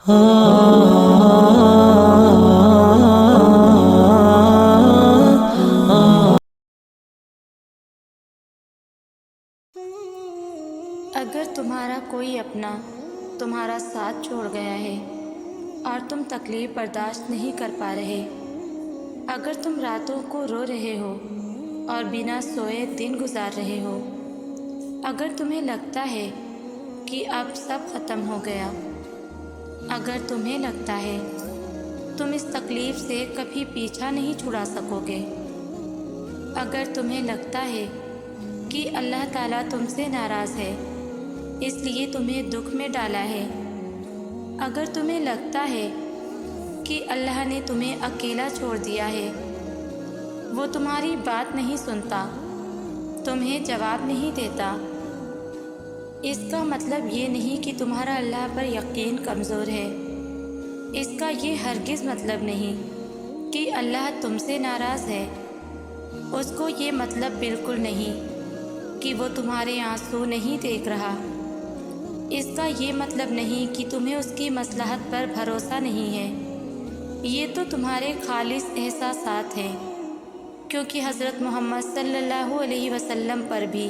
اگر تمہارا کوئی اپنا تمہارا ساتھ چھوڑ گیا ہے اور تم تکلیف برداشت نہیں کر پا رہے، اگر تم راتوں کو رو رہے ہو اور بنا سوئے دن گزار رہے ہو، اگر تمہیں لگتا ہے کہ اب سب ختم ہو گیا، اگر تمہیں لگتا ہے تم اس تکلیف سے کبھی پیچھا نہیں چھڑا سکو گے، اگر تمہیں لگتا ہے کہ اللہ تعالیٰ تم سے ناراض ہے اس لیے تمہیں دکھ میں ڈالا ہے، اگر تمہیں لگتا ہے کہ اللہ نے تمہیں اکیلا چھوڑ دیا ہے، وہ تمہاری بات نہیں سنتا، تمہیں جواب نہیں دیتا، اس کا مطلب یہ نہیں کہ تمہارا اللہ پر یقین کمزور ہے۔ اس کا یہ ہرگز مطلب نہیں کہ اللہ تم سے ناراض ہے۔ اس کو یہ مطلب بالکل نہیں کہ وہ تمہارے آنسو نہیں دیکھ رہا۔ اس کا یہ مطلب نہیں کہ تمہیں اس کی مصلحت پر بھروسہ نہیں ہے۔ یہ تو تمہارے خالص احساسات ہیں، کیونکہ حضرت محمد صلی اللہ علیہ وسلم پر بھی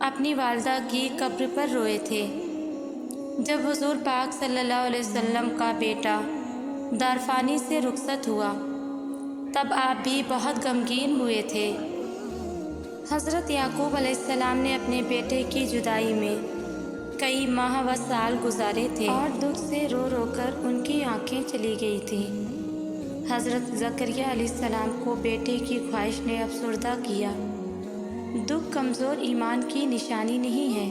اپنی والدہ کی قبر پر روئے تھے۔ جب حضور پاک صلی اللہ علیہ وسلم کا بیٹا دارفانی سے رخصت ہوا تب آپ بھی بہت غمگین ہوئے تھے۔ حضرت یعقوب علیہ السلام نے اپنے بیٹے کی جدائی میں کئی ماہ و سال گزارے تھے اور دکھ سے رو رو کر ان کی آنکھیں چلی گئی تھیں۔ حضرت زکریا علیہ السلام کو بیٹے کی خواہش نے افسردہ کیا۔ دکھ کمزور ایمان کی نشانی نہیں ہے۔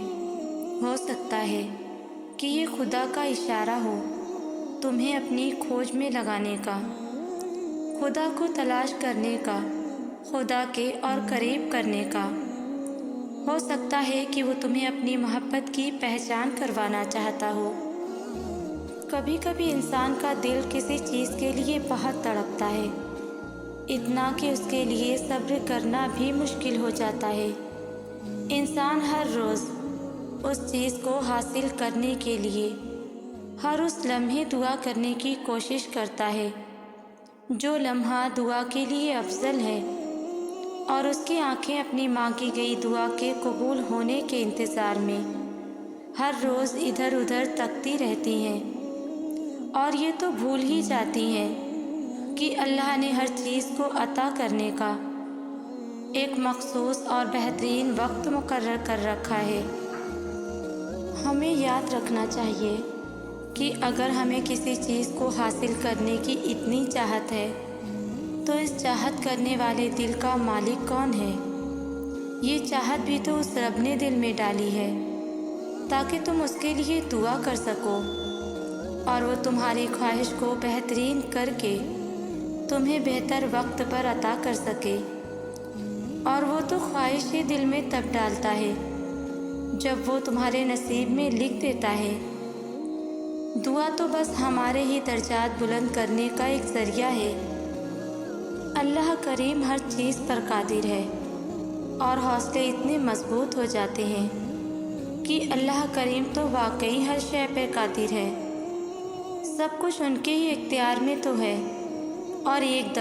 ہو سکتا ہے کہ یہ خدا کا اشارہ ہو تمہیں اپنی کھوج میں لگانے کا، خدا کو تلاش کرنے کا، خدا کے اور قریب کرنے کا۔ ہو سکتا ہے کہ وہ تمہیں اپنی محبت کی پہچان کروانا چاہتا ہو۔ کبھی کبھی انسان کا دل کسی چیز کے لیے بہت تڑپتا ہے، اتنا کہ اس کے لیے صبر کرنا بھی مشکل ہو جاتا ہے۔ انسان ہر روز اس چیز کو حاصل کرنے کے لیے ہر اس لمحے دعا کرنے کی کوشش کرتا ہے جو لمحہ دعا کے لیے افضل ہے، اور اس کی آنکھیں اپنی مانگی گئی دعا کے قبول ہونے کے انتظار میں ہر روز ادھر ادھر تکتی رہتی ہیں، اور یہ تو بھول ہی جاتی ہیں کہ اللہ نے ہر چیز کو عطا کرنے کا ایک مخصوص اور بہترین وقت مقرر کر رکھا ہے۔ ہمیں یاد رکھنا چاہیے کہ اگر ہمیں کسی چیز کو حاصل کرنے کی اتنی چاہت ہے تو اس چاہت کرنے والے دل کا مالک کون ہے؟ یہ چاہت بھی تو اس رب نے دل میں ڈالی ہے تاکہ تم اس کے لیے دعا کر سکو، اور وہ تمہاری خواہش کو بہترین کر کے تمہیں بہتر وقت پر عطا کر سکے۔ اور وہ تو خواہش ہی دل میں تب ڈالتا ہے جب وہ تمہارے نصیب میں لکھ دیتا ہے۔ دعا تو بس ہمارے ہی درجات بلند کرنے کا ایک ذریعہ ہے۔ اللہ کریم ہر چیز پر قادر ہے، اور حوصلے اتنے مضبوط ہو جاتے ہیں کہ اللہ کریم تو واقعی ہر شے پہ قادر ہے۔ سب کچھ ان کے ہی اختیار میں تو ہے، اور ایک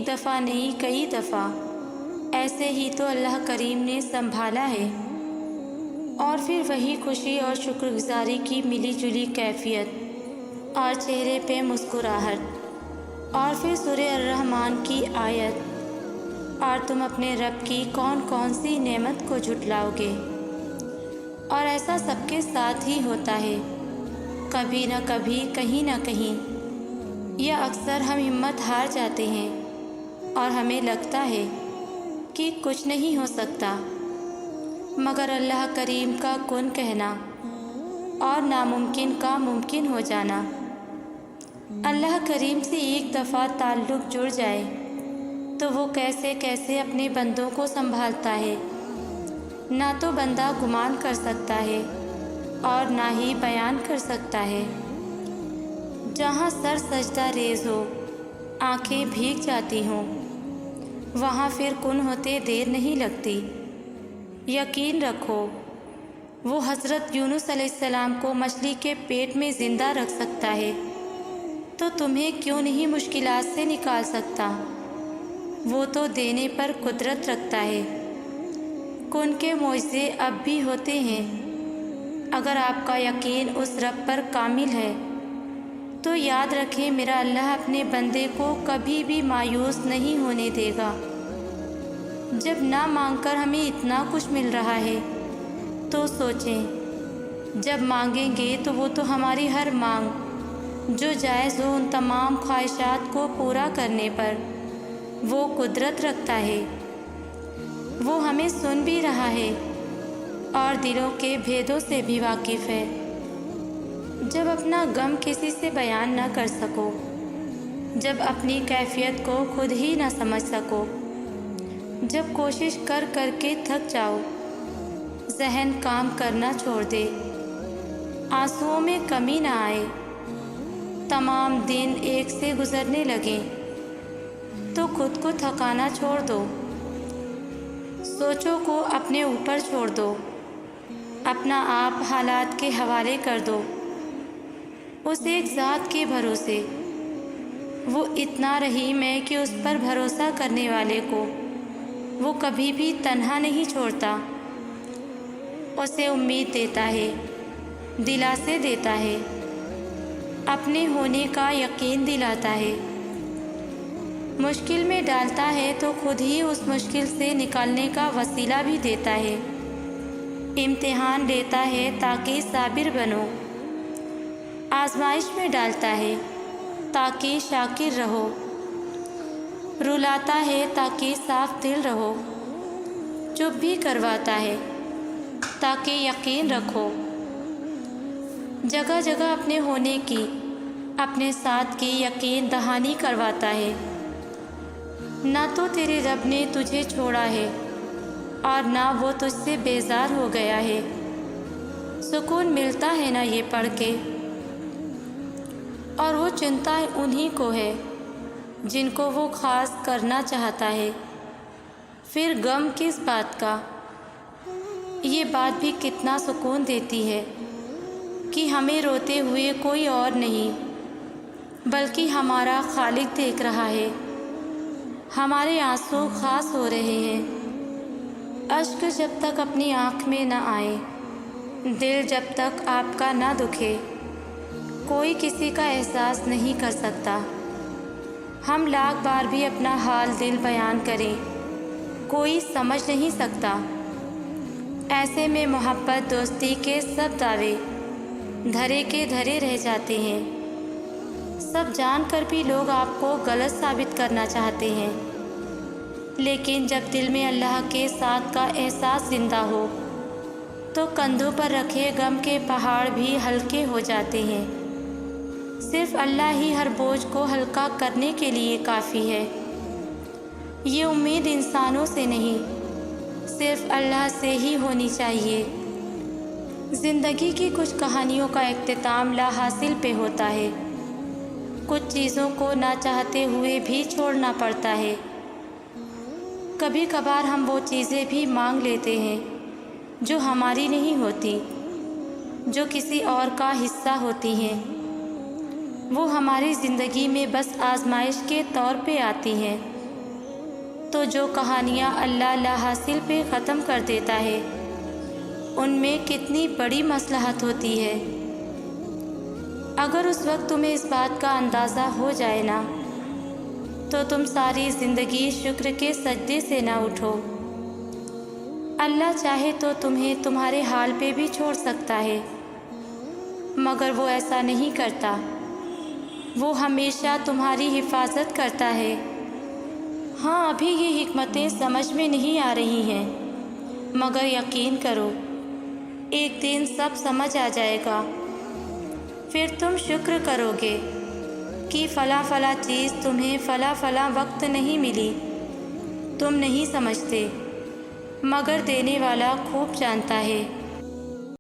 دفعہ نہیں کئی دفعہ ایسے ہی تو اللہ کریم نے سنبھالا ہے، اور پھر وہی خوشی اور شکر گزاری کی ملی جلی کیفیت اور چہرے پہ مسکراہٹ، اور پھر سورہ الرحمن کی آیت، اور تم اپنے رب کی کون کون سی نعمت کو جھٹلاؤ گے۔ اور ایسا سب کے ساتھ ہی ہوتا ہے، کبھی نہ کبھی کہیں نہ کہیں، یا اکثر ہم ہمت ہار جاتے ہیں اور ہمیں لگتا ہے کہ کچھ نہیں ہو سکتا، مگر اللہ کریم کا کن کہنا اور ناممکن کا ممکن ہو جانا۔ اللہ کریم سے ایک دفعہ تعلق جڑ جائے تو وہ کیسے کیسے اپنے بندوں کو سنبھالتا ہے، نہ تو بندہ گمان کر سکتا ہے اور نہ ہی بیان کر سکتا ہے۔ جہاں سر سجدہ ریز ہو، آنکھیں بھیگ جاتی ہوں، وہاں پھر کن ہوتے دیر نہیں لگتی۔ یقین رکھو وہ حضرت یونس علیہ السلام کو مچھلی کے پیٹ میں زندہ رکھ سکتا ہے تو تمہیں کیوں نہیں مشکلات سے نکال سکتا؟ وہ تو دینے پر قدرت رکھتا ہے۔ کن کے معجزے اب بھی ہوتے ہیں۔ اگر آپ کا یقین اس رب پر کامل ہے تو یاد رکھیں میرا اللہ اپنے بندے کو کبھی بھی مایوس نہیں ہونے دے گا۔ جب نہ مانگ کر ہمیں اتنا کچھ مل رہا ہے تو سوچیں جب مانگیں گے تو وہ تو ہماری ہر مانگ جو جائز ہو ان تمام خواہشات کو پورا کرنے پر وہ قدرت رکھتا ہے۔ وہ ہمیں سن بھی رہا ہے اور دلوں کے بھیدوں سے بھی واقف ہے۔ جب اپنا غم کسی سے بیان نہ کر سکو، جب اپنی کیفیت کو خود ہی نہ سمجھ سکو، جب کوشش کر کر کے تھک جاؤ، ذہن کام کرنا چھوڑ دے، آنسوؤں میں کمی نہ آئے، تمام دن ایک سے گزرنے لگیں تو خود کو تھکانا چھوڑ دو، سوچوں کو اپنے اوپر چھوڑ دو، اپنا آپ حالات کے حوالے کر دو اس ایک ذات کے بھروسے۔ وہ اتنا رحیم ہے کہ اس پر بھروسہ کرنے والے کو وہ کبھی بھی تنہا نہیں چھوڑتا، اسے امید دیتا ہے، دلاسے دیتا ہے، اپنے ہونے کا یقین دلاتا ہے، مشکل میں ڈالتا ہے تو خود ہی اس مشکل سے نکالنے کا وسیلہ بھی دیتا ہے، امتحان لیتا ہے تاکہ صابر بنو، آزمائش میں ڈالتا ہے تاکہ شاکر رہو، رلاتا ہے تاکہ صاف دل رہو، چپ بھی کرواتا ہے تاکہ یقین رکھو، جگہ جگہ اپنے ہونے کی، اپنے ساتھ کی یقین دہانی کرواتا ہے۔ نہ تو تیرے رب نے تجھے چھوڑا ہے اور نہ وہ تجھ سے بیزار ہو گیا ہے۔ سکون ملتا ہے نا یہ پڑھ کے، اور وہ چنتا انہی کو ہے جن کو وہ خاص کرنا چاہتا ہے۔ پھر غم کس بات کا؟ یہ بات بھی کتنا سکون دیتی ہے کہ ہمیں روتے ہوئے کوئی اور نہیں بلکہ ہمارا خالق دیکھ رہا ہے۔ ہمارے آنسو خاص ہو رہے ہیں، اشک جب تک اپنی آنکھ میں نہ آئے، دل جب تک آپ کا نہ دکھے، کوئی کسی کا احساس نہیں کر سکتا۔ ہم لاکھ بار بھی اپنا حال دل بیان کریں، کوئی سمجھ نہیں سکتا۔ ایسے میں محبت دوستی کے سب دعوے دھرے کے دھرے رہ جاتے ہیں۔ سب جان کر بھی لوگ آپ کو غلط ثابت کرنا چاہتے ہیں، لیکن جب دل میں اللہ کے ساتھ کا احساس زندہ ہو تو کندھوں پر رکھے غم کے پہاڑ بھی ہلکے ہو جاتے ہیں۔ صرف اللہ ہی ہر بوجھ کو ہلکا کرنے کے لیے کافی ہے۔ یہ امید انسانوں سے نہیں، صرف اللہ سے ہی ہونی چاہیے۔ زندگی کی کچھ کہانیوں کا اختتام لا حاصل پہ ہوتا ہے، کچھ چیزوں کو نہ چاہتے ہوئے بھی چھوڑنا پڑتا ہے۔ کبھی کبھار ہم وہ چیزیں بھی مانگ لیتے ہیں جو ہماری نہیں ہوتی، جو کسی اور کا حصہ ہوتی ہیں۔ وہ ہماری زندگی میں بس آزمائش کے طور پہ آتی ہیں۔ تو جو کہانیاں اللہ لا حاصل پہ ختم کر دیتا ہے ان میں کتنی بڑی مصلحت ہوتی ہے۔ اگر اس وقت تمہیں اس بات کا اندازہ ہو جائے نا تو تم ساری زندگی شکر کے سجدے سے نہ اٹھو۔ اللہ چاہے تو تمہیں تمہارے حال پہ بھی چھوڑ سکتا ہے، مگر وہ ایسا نہیں کرتا۔ وہ ہمیشہ تمہاری حفاظت کرتا ہے۔ ہاں ابھی یہ حکمتیں سمجھ میں نہیں آ رہی ہیں، مگر یقین کرو ایک دن سب سمجھ آ جائے گا۔ پھر تم شکر کرو گے کہ فلاں چیز تمہیں فلاں وقت نہیں ملی، تم نہیں سمجھتے، مگر دینے والا خوب جانتا ہے۔